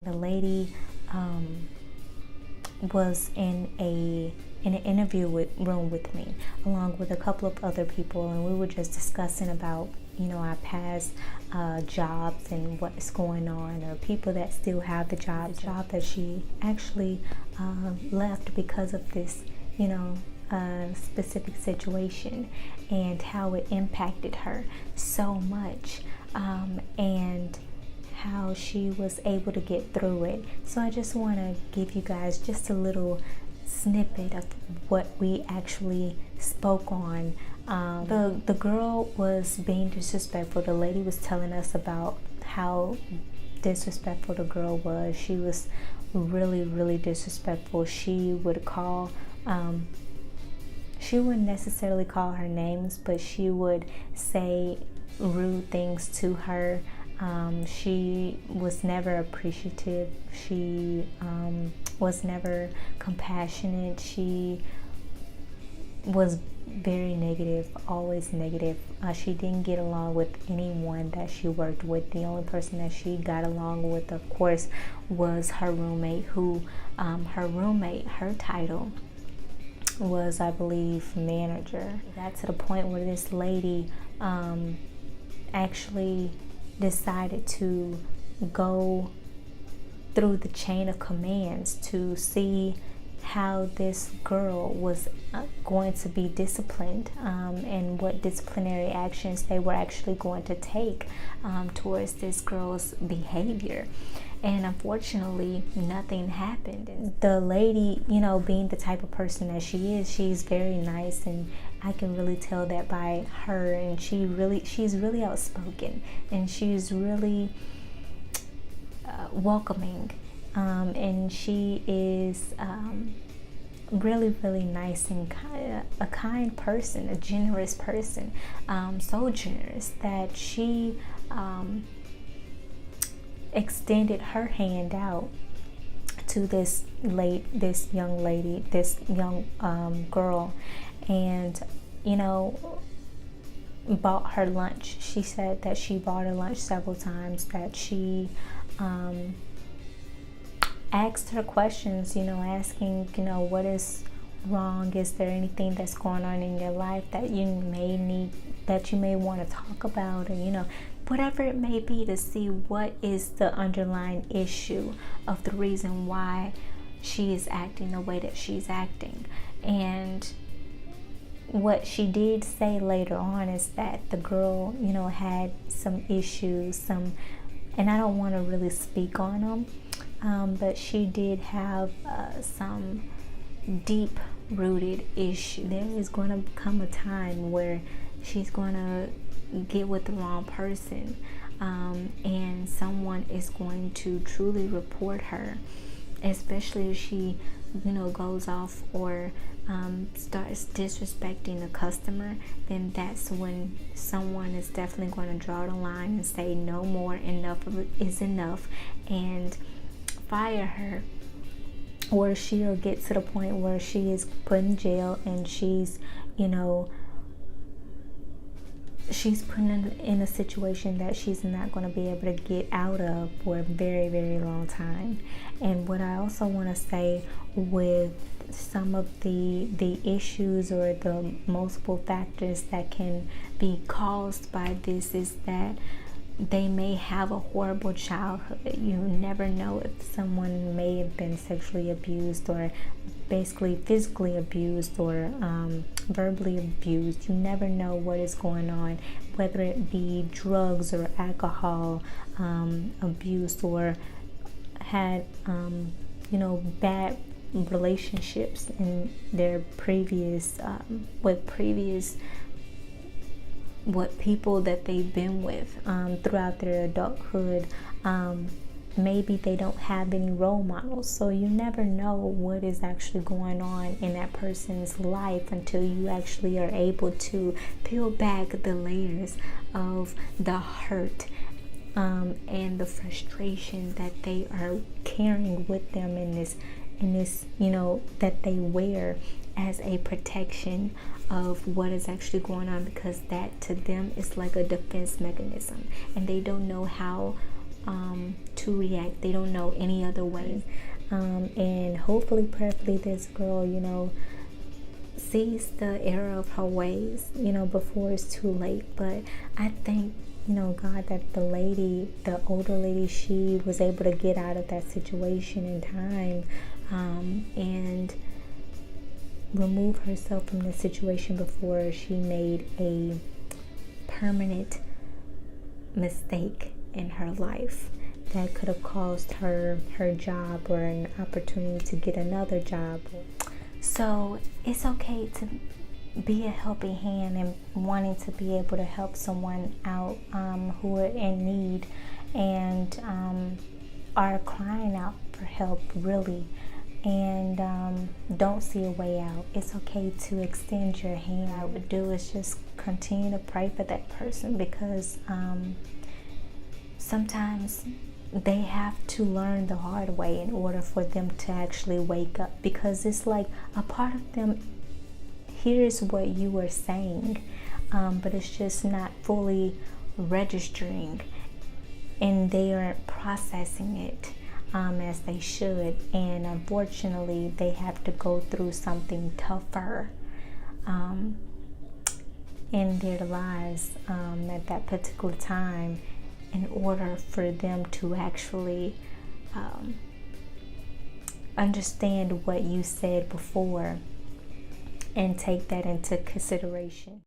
The lady was in an interview room with me, along with a couple of other people, and we were just discussing about, our past jobs and what's going on, or people that still have the job that she actually left because of this, specific situation, and how it impacted her so much, and how she was able to get through it. So I just want to give you guys just a little snippet of what we actually spoke on. The girl was being disrespectful. The lady was telling us about how disrespectful the girl was. She was really, really disrespectful. She would call, she wouldn't necessarily call her names, but she would say rude things to her. She was never appreciative. She was never compassionate. She was very negative, always negative. She didn't get along with anyone that she worked with. The only person that she got along with, of course, was her roommate, who her title was, I believe, manager. It got to the point where this lady actually decided to go through the chain of commands to see how this girl was going to be disciplined, and what disciplinary actions they were actually going to take towards this girl's behavior. And unfortunately, nothing happened. And the lady, being the type of person that she is, she's very nice, and I can really tell that by her. And she's really outspoken, and she's really welcoming, and she is really, really nice and a kind person, a generous person, so generous that she extended her hand out to this young girl, and bought her lunch. She said that she bought her lunch several times, that she asked her questions, asking, what is wrong? Is there anything that's going on in your life that you may want to talk about, or whatever it may be, to see what is the underlying issue of the reason why she is acting the way that she's acting. And what she did say later on is that the girl, had some issues, and I don't want to really speak on them, but she did have some deep rooted issue. There is going to come a time where she's going to get with the wrong person, and someone is going to truly report her, especially if she goes off or starts disrespecting a customer. Then that's when someone is definitely going to draw the line and say no more, enough is enough, and fire her. Or she'll get to the point where she is put in jail, and she's put in a situation that she's not going to be able to get out of for a very, very long time. And what I also want to say with some of the issues or the multiple factors that can be caused by this is that they may have a horrible childhood. You never know if someone may have been sexually abused, or basically physically abused, or verbally abused. You never know what is going on, whether it be drugs or alcohol abuse, or had bad relationships in their previous what people that they've been with throughout their adulthood. Maybe they don't have any role models, so you never know what is actually going on in that person's life until you actually are able to peel back the layers of the hurt and the frustration that they are carrying with them in this that they wear as a protection of what is actually going on, because that to them is like a defense mechanism, and they don't know how to react. They don't know any other way. And hopefully, prayerfully, this girl, sees the error of her ways, before it's too late. But I thank, God, that the older lady, she was able to get out of that situation in time, and remove herself from the situation before she made a permanent mistake in her life that could have caused her job or an opportunity to get another job. So it's okay to be a helping hand and wanting to be able to help someone out who are in need and are crying out for help, really, and don't see a way out. It's okay to extend your hand. What I would do is just continue to pray for that person, because sometimes they have to learn the hard way in order for them to actually wake up, because it's like a part of them hears what you are saying, but it's just not fully registering, and they aren't processing it as they should. And unfortunately, they have to go through something tougher in their lives at that particular time, in order for them to actually understand what you said before and take that into consideration.